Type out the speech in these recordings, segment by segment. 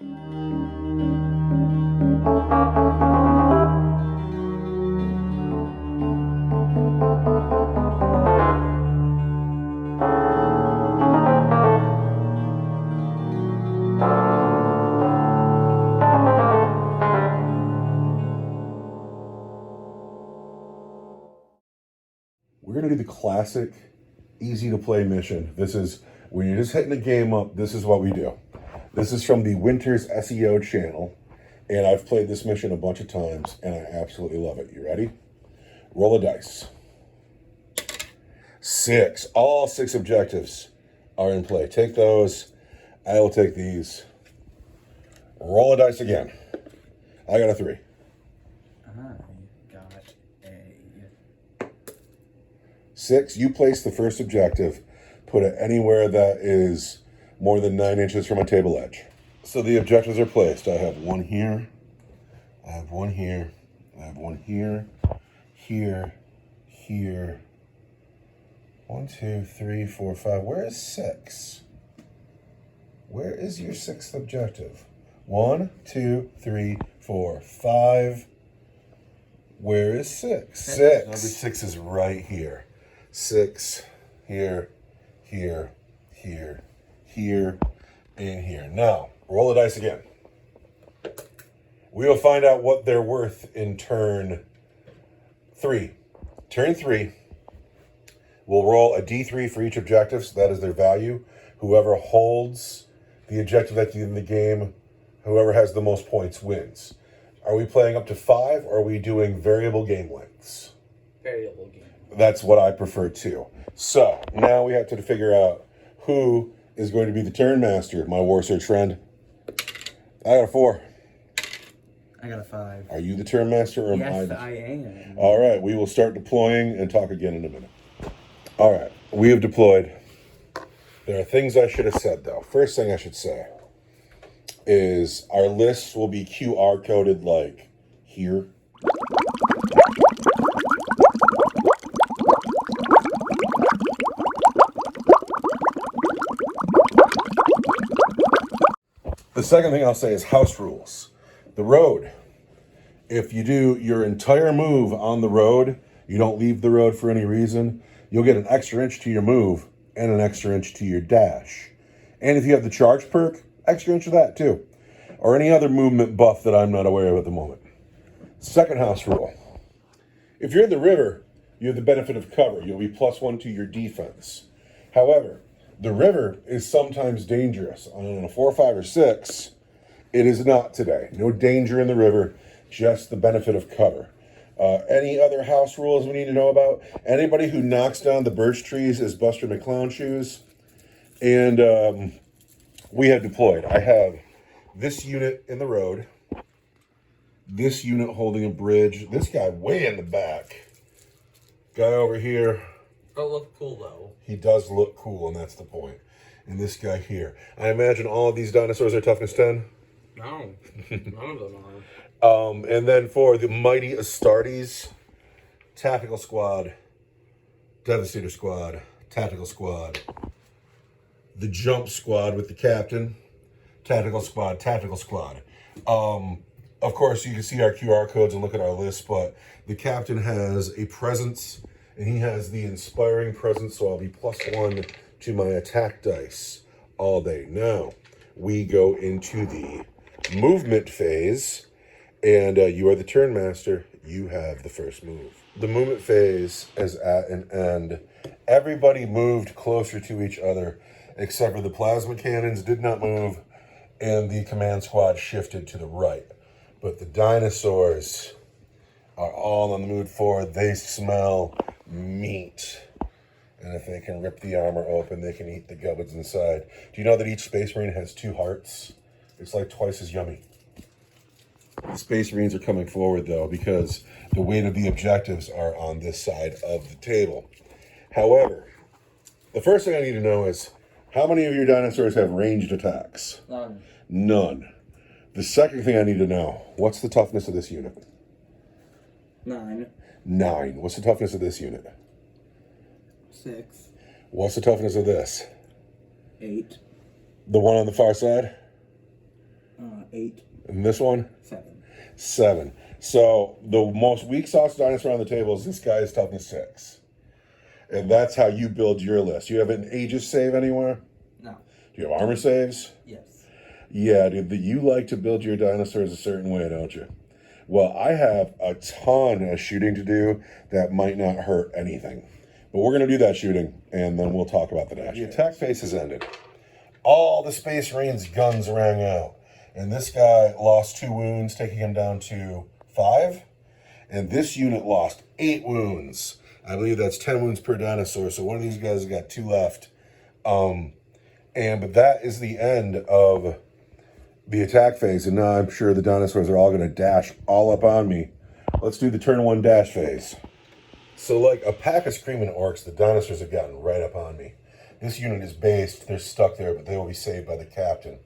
We're going to do the classic, easy to play mission. This is, when you're just hitting the game up, this is what we do. This is from the Winters SEO channel, and I've played this mission a bunch of times, and I absolutely love it. You ready? Roll a dice. 6. All 6 objectives are in play. Take those. I will take these. Roll a dice again. I got a 3. I got a 6, you place the first objective, put it anywhere that is more than 9 inches from a table edge. So the objectives are placed. I have one here, I have one here, I have one here, here, here. 1, 2, 3, 4, 5. Where is 6? Where is your 6th objective? 1, 2, 3, 4, 5. Where is 6? 6. Number 6 is right here. 6, here, here, here, here, and here. Now, roll the dice again. We will find out what they're worth in turn 3. Turn 3, we'll roll a d3 for each objective, so that is their value. Whoever holds the objective at the end of the game, whoever has the most points wins. Are we playing up to 5, or are we doing variable game lengths? variable game. That's what I prefer too. So now we have to figure out who is going to be the turn master, my Warsurge friend. I got a 4. I got a 5. Are you the turn master or am I? Yes, I am. All right, we will start deploying and talk again in a minute. All right, we have deployed. There are things I should have said though. First thing I should say is our lists will be QR coded like here. The second thing I'll say is house rules. The road. If you do your entire move on the road, you don't leave the road for any reason, you'll get an extra inch to your move and an extra inch to your dash. And if you have the charge perk, extra inch of that too. Or any other movement buff that I'm not aware of at the moment. Second house rule. If you're in the river, you have the benefit of cover. You'll be +1 to your defense. However, the river is sometimes dangerous. On a 4, 5, or 6, it is not today. No danger in the river, just the benefit of cover. Any other house rules we need to know about? Anybody who knocks down the birch trees is Buster McClown shoes. And we have deployed. I have this unit in the road, this unit holding a bridge, this guy way in the back, guy over here. Oh, look cool though. He does look cool, and that's the point. And this guy here. I imagine all of these dinosaurs are toughness 10. No, none of them are. And then for the mighty Astartes, Tactical Squad, Devastator Squad, Tactical Squad, the Jump Squad with the Captain, Tactical Squad, Tactical Squad. Of course, you can see our QR codes and look at our list, but the Captain has a presence, and he has the inspiring presence, so I'll be +1 to my attack dice all day. Now, we go into the movement phase, and you are the turn master. You have the first move. The movement phase is at an end. Everybody moved closer to each other, except for the plasma cannons did not move, and the command squad shifted to the right. But the dinosaurs are all on the move forward. They smell meat. And if they can rip the armor open, they can eat the gubbins inside. Do you know that each Space Marine has 2 hearts? It's like twice as yummy. The Space Marines are coming forward, though, because the weight of the objectives are on this side of the table. However, the first thing I need to know is, how many of your dinosaurs have ranged attacks? None. None. The second thing I need to know, what's the toughness of this unit? 9. 9. What's the toughness of this unit? 6. What's the toughness of this? 8. The one on the far side? 8. And this one? 7. 7. So the most weak sauce dinosaur on the table is this guy's toughness 6. And that's how you build your list. You have an Aegis save anywhere? No. Do you have armor saves? Yes. Yeah, dude, you like to build your dinosaurs a certain way, don't you? Well, I have a ton of shooting to do that might not hurt anything. But we're going to do that shooting, and then we'll talk about the dash. The attack phase has ended. All the Space Marines' guns rang out. And this guy lost 2 wounds, taking him down to 5. And this unit lost 8 wounds. I believe that's 10 wounds per dinosaur. So one of these guys has got 2 left. But that is the end of the attack phase. And now I'm sure the dinosaurs are all going to dash all up on me. Let's do the turn 1 dash phase. So like a pack of screaming orcs, the dinosaurs have gotten right up on me. This unit is based. They're stuck there, but they will be saved by the captain.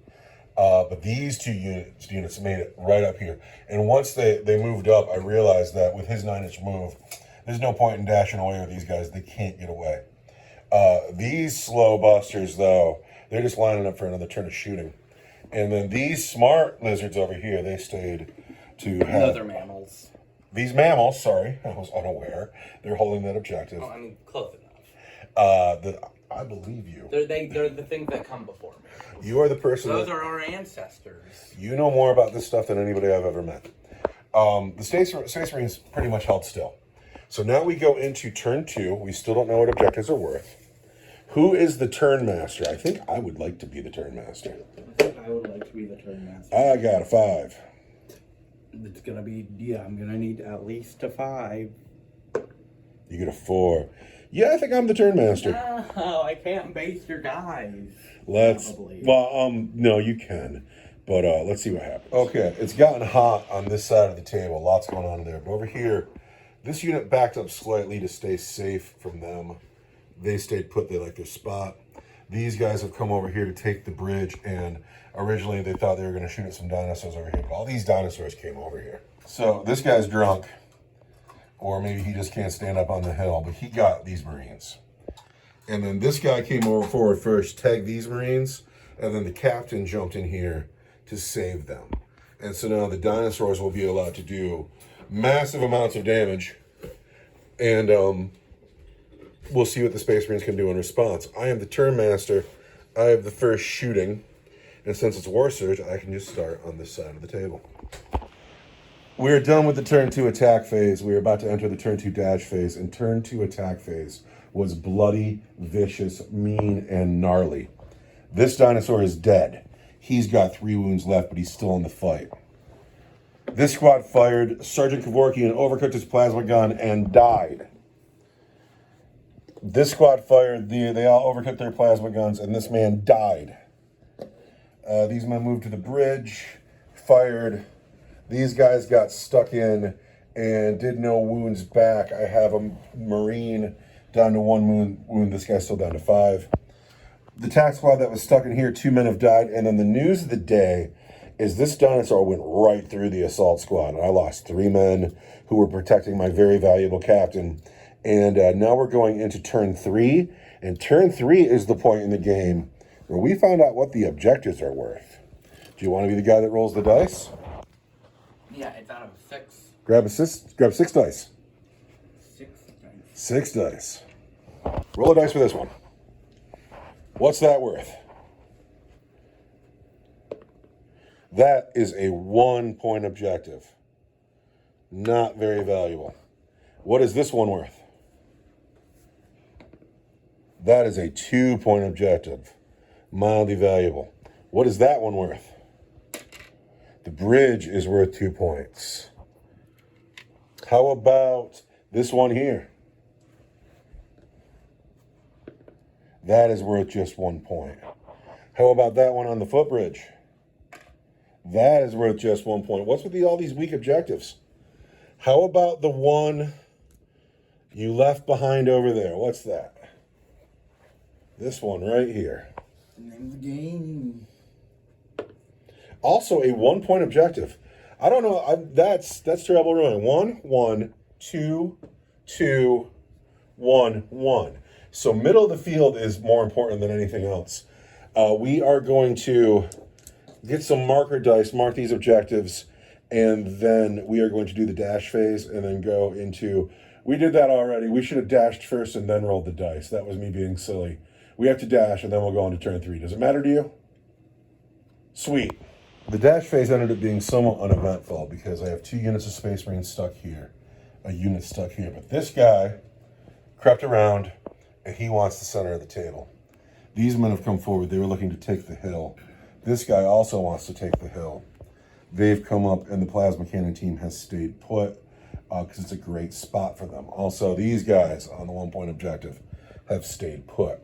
But these 2 units made it right up here. And once they moved up, I realized that with his 9-inch move, there's no point in dashing away with these guys. They can't get away. These slow busters, though, they're just lining up for another turn of shooting. And then these smart lizards over here, they stayed to have... Other mammals. These mammals, sorry, I was unaware. They're holding that objective. Oh, I mean, close enough. I believe you. They're the things that come before me. You are the person. Those are our ancestors. You know more about this stuff than anybody I've ever met. The Space Marines pretty much held still. So now we go into turn 2. We still don't know what objectives are worth. Who is the turn master? I think I would like to be the turn master. I think I would like to be the turn master. I got a 5. It's gonna be, I'm gonna need at least a 5. You get a 4. Yeah, I think I'm the turn master. No, I can't base your guys. No, you can. But let's see what happens. Okay, it's gotten hot on this side of the table. Lots going on there. But over here, this unit backed up slightly to stay safe from them. They stayed put. They like their spot. These guys have come over here to take the bridge, and originally they thought they were going to shoot at some dinosaurs over here, but all these dinosaurs came over here. So this guy's drunk, or maybe he just can't stand up on the hill, but he got these Marines. And then this guy came over forward first, tagged these Marines, and then the captain jumped in here to save them. And so now the dinosaurs will be allowed to do massive amounts of damage, and we'll see what the Space Marines can do in response. I am the turn master. I have the first shooting. And since it's Warsurge, I can just start on this side of the table. We're done with the turn 2 attack phase. We're about to enter the turn 2 dash phase. And turn 2 attack phase was bloody, vicious, mean, and gnarly. This dinosaur is dead. He's got 3 wounds left, but he's still in the fight. This squad fired. Sergeant Kevorkian overcooked his plasma gun and died. This squad fired. They all overcooked their plasma guns, and this man died. These men moved to the bridge, fired. These guys got stuck in and did no wounds back. I have a Marine down to 1 wound. This guy's still down to 5. The attack squad that was stuck in here, 2 men have died. And then the news of the day is this dinosaur went right through the assault squad. And I lost 3 men who were protecting my very valuable captain. And now we're going into turn 3. And turn 3 is the point in the game where we find out what the objectives are worth. Do you want to be the guy that rolls the dice? Yeah, it's out of 6. Grab 6 dice. 6 dice. 6 dice. Roll a dice for this one. What's that worth? That is a 1-point objective. Not very valuable. What is this one worth? That is a 2-point objective. Mildly valuable. What is that one worth? The bridge is worth 2 points. How about this one here? That is worth just 1 point. How about that one on the footbridge? That is worth just 1 point. What's with all these weak objectives? How about the one you left behind over there? What's that? This one right here. The name of the game. Also a 1-point objective. I don't know. That's terrible ruin. 1, 1, 2, 2, 1, 1. So middle of the field is more important than anything else. We are going to get some marker dice, mark these objectives, and then we are going to do the dash phase and then go into... We did that already. We should have dashed first and then rolled the dice. That was me being silly. We have to dash and then we'll go into turn 3. Does it matter to you? Sweet. The dash phase ended up being somewhat uneventful because I have 2 units of Space Marines stuck here, a unit stuck here. But this guy crept around and he wants the center of the table. These men have come forward. They were looking to take the hill. This guy also wants to take the hill. They've come up and the plasma cannon team has stayed put because it's a great spot for them. Also, these guys on the 1-point objective have stayed put.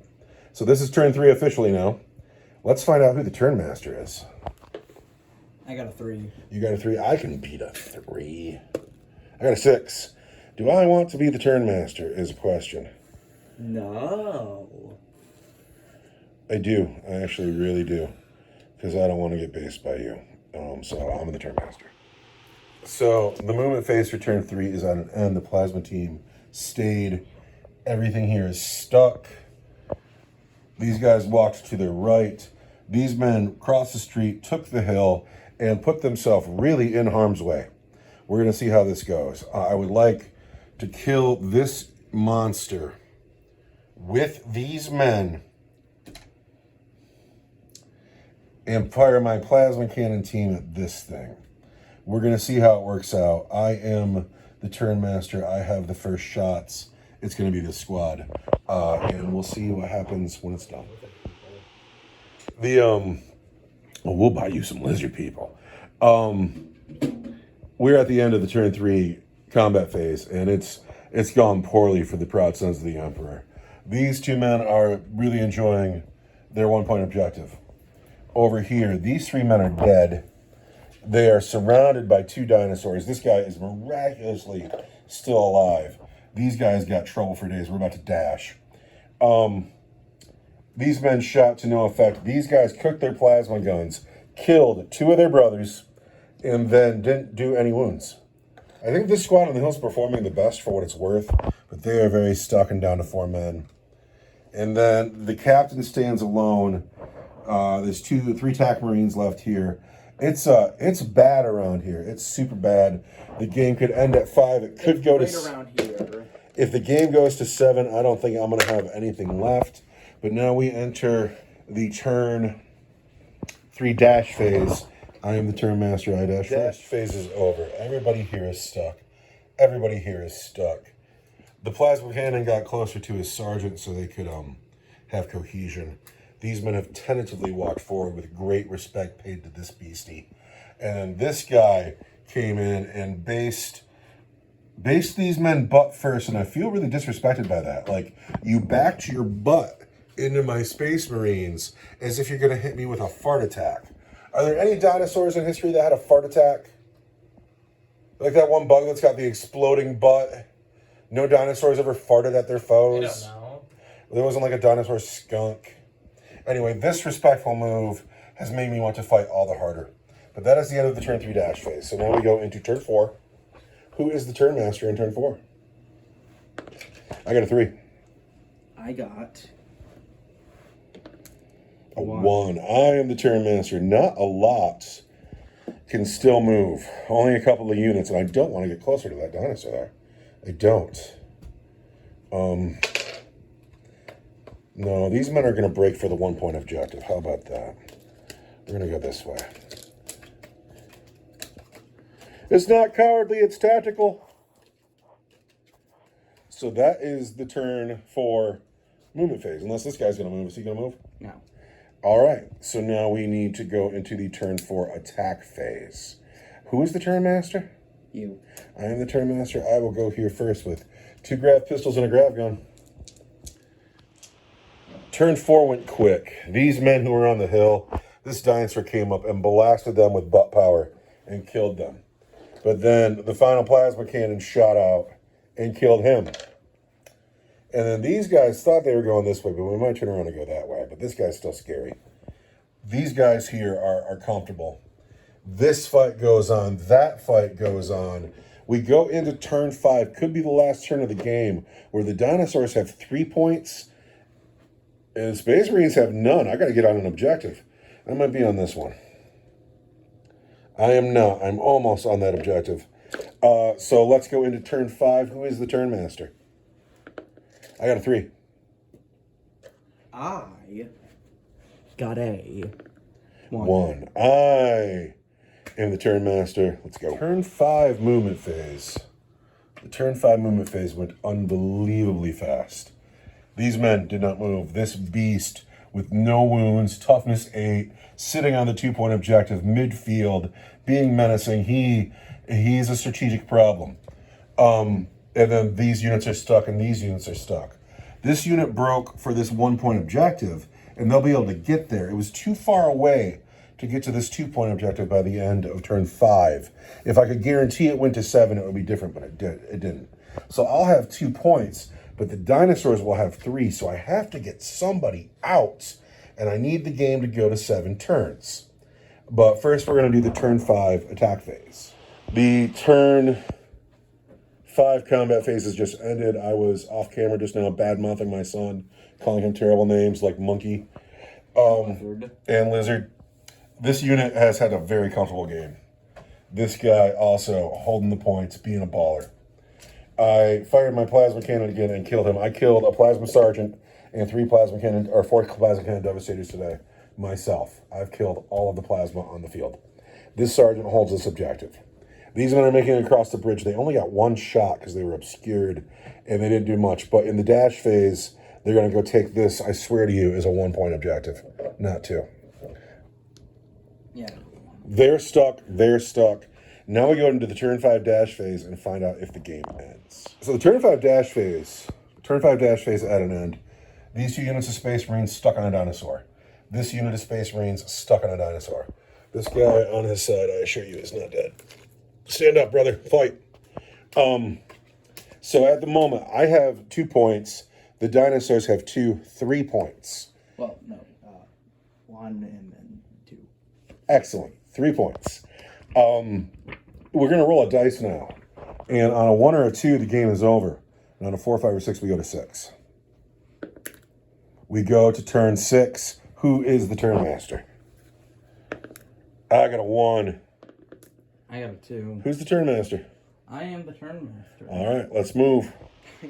So this is turn 3 officially now. Let's find out who the turn master is. I got a 3. You got a 3? I can beat a 3. I got a 6. Do I want to be the turn master is a question. No. I do. I actually really do. Because I don't want to get based by you. So I'm the turn master. So the movement phase for turn 3 is at an end. The plasma team stayed. Everything here is stuck. These guys walked to their right. These men crossed the street, took the hill, and put themselves really in harm's way. We're going to see how this goes. I would like to kill this monster with these men and fire my plasma cannon team at this thing. We're going to see how it works out. I am the turn master. I have the first shots. It's going to be this squad. And we'll see what happens when it's done. We'll buy you some lizard people. We're at the end of the turn 3 combat phase, and it's gone poorly for the proud sons of the Emperor. These 2 men are really enjoying their 1-point objective. Over here, these 3 men are dead. They are surrounded by 2 dinosaurs. This guy is miraculously still alive. These guys got trouble for days. We're about to dash. These men shot to no effect. These guys cooked their plasma guns, killed 2 of their brothers, and then didn't do any wounds. I think this squad on the hill is performing the best for what it's worth, but they are very stuck and down to 4 men. And then the captain stands alone. There's 3 TAC Marines left here. It's bad around here. It's super bad. The game could end at 5. It could go to... around here. If the game goes to 7, I don't think I'm going to have anything left. But now we enter the turn 3 dash phase. I am the turn master. I dash. Dash phase is over. Everybody here is stuck. Everybody here is stuck. The plasma cannon got closer to his sergeant so they could have cohesion. These men have tentatively walked forward with great respect paid to this beastie. And this guy came in and based these men butt first, and I feel really disrespected by that. Like, you backed your butt into my Space Marines as if you're going to hit me with a fart attack. Are there any dinosaurs in history that had a fart attack? Like that one bug that's got the exploding butt? No dinosaurs ever farted at their foes? I don't know. There wasn't like a dinosaur skunk. Anyway, this respectful move has made me want to fight all the harder. But that is the end of the turn 3 dash phase. So now we go into turn 4. Who is the turn master in turn 4? I got a 3. I got a 1. I am the turn master. Not a lot can still move. Only a couple of units, and I don't want to get closer to that dinosaur there. I don't. No, these men are going to break for the 1-point objective. How about that? We're going to go this way. It's not cowardly, it's tactical. So that is the turn for movement phase. Unless this guy's going to move. Is he going to move? no. All right. So now we need to go into the turn 4 attack phase. Who is the turn master? You. I am the turn master. I will go here first with 2 grav pistols and a grav gun. Turn 4 went quick. These men who were on the hill, this dinosaur came up and blasted them with butt power and killed them. But then the final plasma cannon shot out and killed him. And then these guys thought they were going this way, but we might turn around and go that way. But this guy's still scary. These guys here are comfortable. This fight goes on. That fight goes on. We go into turn 5. Could be the last turn of the game, where the dinosaurs have 3 points and Space Marines have none. I got to get on an objective. I might be on this one. I am not. I'm almost on that objective. So let's go into turn 5. Who is the turn master? I got a 3. I got a 1. I am the turn master. Let's go. Turn 5 movement phase. The turn 5 movement phase went unbelievably fast. These men did not move. This beast with no wounds, toughness 8, sitting on the 2-point objective, midfield, being menacing. He's a strategic problem. And then these units are stuck and these units are stuck. This unit broke for this 1-point objective, and they'll be able to get there. It was too far away to get to this 2-point objective by the end of turn 5. If I could guarantee it went to 7, it would be different, but it didn't. So I'll have 2 points, but the dinosaurs will have 3, so I have to get somebody out, and I need the game to go to 7 turns. But first, we're going to do the turn 5 attack phase. The turn 5 combat phases just ended. I was off camera just now bad-mouthing my son, calling him terrible names like Monkey and Lizard. This unit has had a very comfortable game. This guy also holding the points, being a baller. I fired my plasma cannon again and killed him. I killed a plasma sergeant and 4 plasma cannon devastators today myself. I've killed all of the plasma on the field. This sergeant holds this objective. These men are making it across the bridge. They only got 1 shot because they were obscured and they didn't do much. But in the dash phase, they're going to go take this, I swear to you, is a 1-point objective, not 2. Yeah. They're stuck. Now we go into the turn 5 dash phase and find out if the game ends. So the turn 5 dash phase at an end. These 2 units of Space Marines stuck on a dinosaur. This unit of Space Marines stuck on a dinosaur. This guy on his side, I assure you, is not dead. Stand up, brother. Fight. So at the moment, I have 2 points. The dinosaurs have 3 points. Well, no. 1 and then 2. Excellent. 3 points. We're going to roll a dice now. And on a 1 or a 2, the game is over. And on a 4, 5, or 6, we go to 6. We go to turn 6. Who is the turn master? I got a 1. I got a 2. Who's the turn master? I am the turn master. All right, let's move.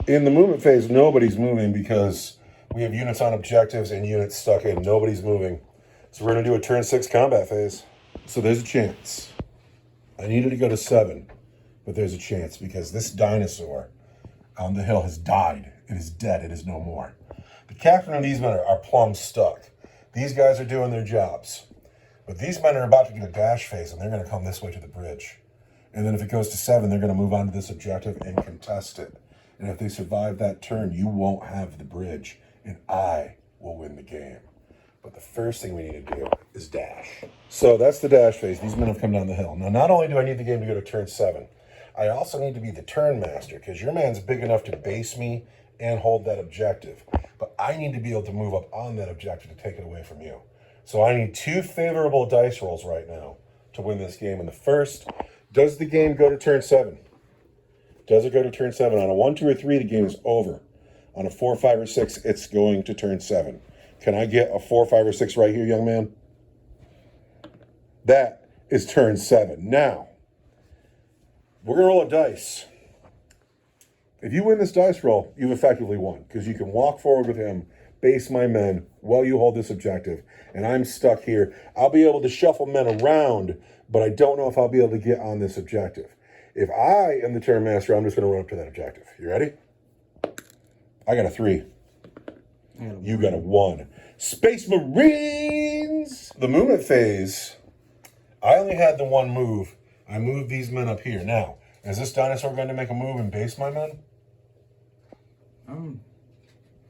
In the movement phase, nobody's moving because we have units on objectives and units stuck in. Nobody's moving. So we're going to do a turn 6 combat phase. So there's a chance. I needed to go to 7, but there's a chance because this dinosaur on the hill has died. It is dead. It is no more. The captain and these men are plumb stuck. These guys are doing their jobs. But these men are about to get a dash phase, and they're going to come this way to the bridge. And then if it goes to 7, they're going to move on to this objective and contest it. And if they survive that turn, you won't have the bridge, and I will win the game. But the first thing we need to do is dash. So that's the dash phase. These men have come down the hill. Now, not only do I need the game to go to turn 7, I also need to be the turn master, because your man's big enough to base me and hold that objective. But I need to be able to move up on that objective to take it away from you. So I need 2 favorable dice rolls right now to win this game. And the first, does the game go to turn 7? Does it go to turn 7? On a 1, 2, or 3, the game is over. On a 4, 5, or 6, it's going to turn 7. Can I get a 4, 5, or 6 right here, young man? That is turn 7. Now, we're going to roll a dice. If you win this dice roll, you've effectively won, because you can walk forward with him, base my men while you hold this objective, and I'm stuck here. I'll be able to shuffle men around, but I don't know if I'll be able to get on this objective. If I am the turn master, I'm just going to run up to that objective. You ready? I got a 3. You got a 1. Space Marines! The movement phase, I only had the 1 move. I moved these men up here. Now, is this dinosaur going to make a move and base my men?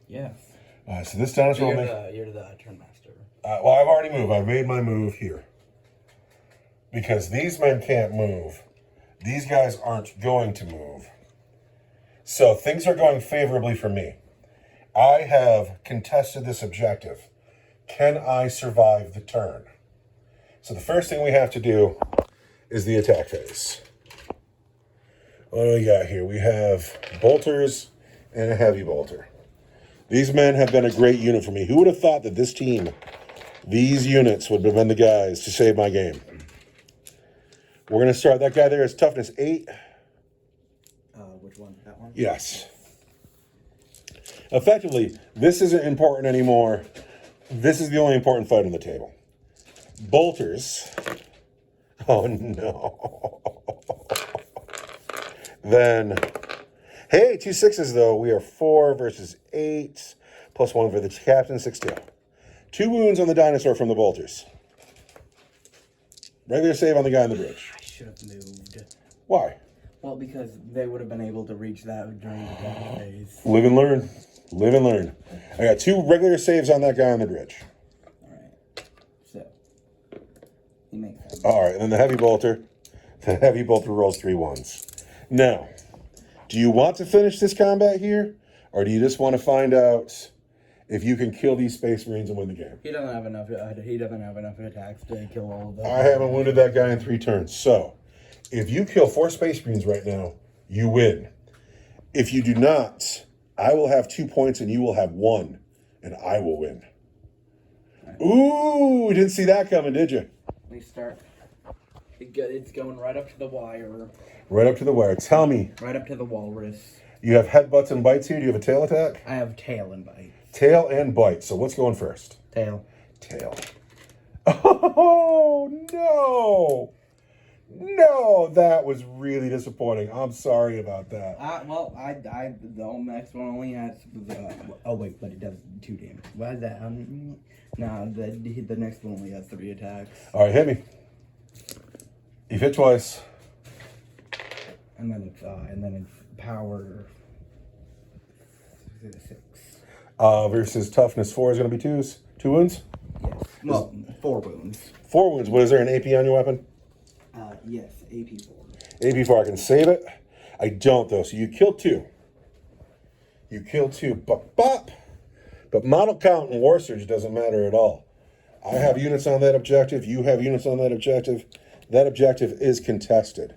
Yes. All right, so this dinosaur will make... You're the turn master. Well, I've already moved. I've made my move here. Because these men can't move. These guys aren't going to move. So things are going favorably for me. I have contested this objective. Can I survive the turn? So the first thing we have to do is the attack phase. What do we got here? We have bolters and a heavy bolter. These men have been a great unit for me. Who would have thought that this team, these units, would have been the guys to save my game? We're going to start. That guy there is toughness 8. Which one? That one? Yes. Effectively, this isn't important anymore. This is the only important fight on the table. Bolters. Oh, no. Then, hey, 2 6s, though. We are 4 versus 8. Plus 1 for the captain, 6 2. 2 wounds on the dinosaur from the bolters. Regular save on the guy on the bridge. I should have moved. Why? Well, because they would have been able to reach that during the death phase. Live and learn. Live and learn. I got 2 regular saves on that guy on the bridge. Alright. So, he makes that. All right, and then the heavy bolter. The heavy bolter rolls 3 1s. Now, do you want to finish this combat here? Or do you just want to find out if you can kill these Space Marines and win the game? He doesn't have enough. He doesn't have enough attacks to kill all of them. I haven't wounded that guy in 3 turns. So, if you kill 4 Space Marines right now, you win. If you do not, I will have 2 points and you will have 1, and I will win. Ooh, didn't see that coming, did you? We start. It's going right up to the wire. Right up to the wire. Tell me, Right up to the walrus. you have headbutts and bites here. Do you have a tail attack? I have tail and bite. Tail and bite. So what's going first? Tail. Tail. Oh, no. No, that was really disappointing. I'm sorry about that. The next one only has oh wait, but it does 2 damage. Why is that? No, the next one only has 3 attacks. All right, hit me. You've hit twice. And then it's power 6. Versus toughness 4 is going to be 2s. 2 wounds? Yes. Well, 4 wounds. 4 wounds. What is there, an AP on your weapon? Yes, AP 4. AP 4, I can save it. I don't, though. So you killed 2. You killed 2. But model count in Warsurge doesn't matter at all. I have units on that objective. You have units on that objective. That objective is contested.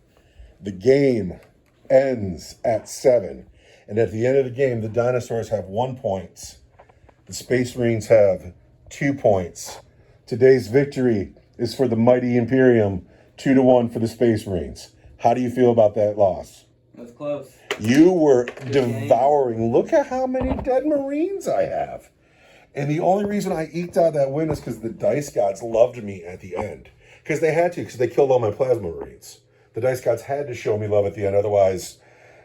The game ends at 7. And at the end of the game, the dinosaurs have 1 point. The Space Marines have 2 points. Today's victory is for the mighty Imperium, 2-1 for the Space Marines. How do you feel about that loss? That was close. You were devouring. Look at how many dead Marines I have. And the only reason I eked out that win is because the Dice Gods loved me at the end. Because they had to, because they killed all my Plasma Marines. The Dice Gods had to show me love at the end, otherwise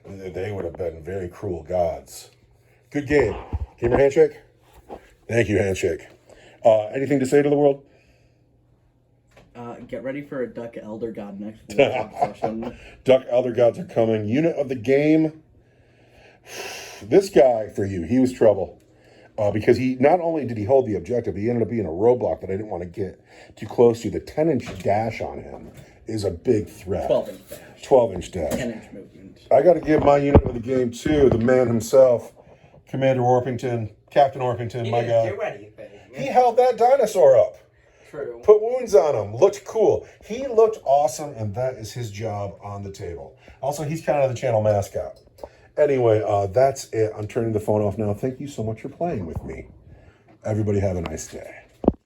they would have been very cruel gods. Good game. Gamer handshake? Thank you, handshake. Anything to say to the world? Get ready for a Duck Elder God next session. Duck Elder Gods are coming. Unit of the game. This guy, for you, he was trouble. Because he not only did he hold the objective, he ended up being a roadblock that I didn't want to get too close to. The 10-inch dash on him is a big threat. 12-inch dash. 12-inch dash. 10-inch movement. I got to give my unit of the game to the man himself, Commander Orpington, Captain Orpington, my guy. Get ready, baby. He held that dinosaur up. True. Put wounds on him. Looked cool. He looked awesome, and that is his job on the table. Also, he's kind of the channel mascot. Anyway, that's it. I'm turning the phone off now. Thank you so much for playing with me. Everybody have a nice day.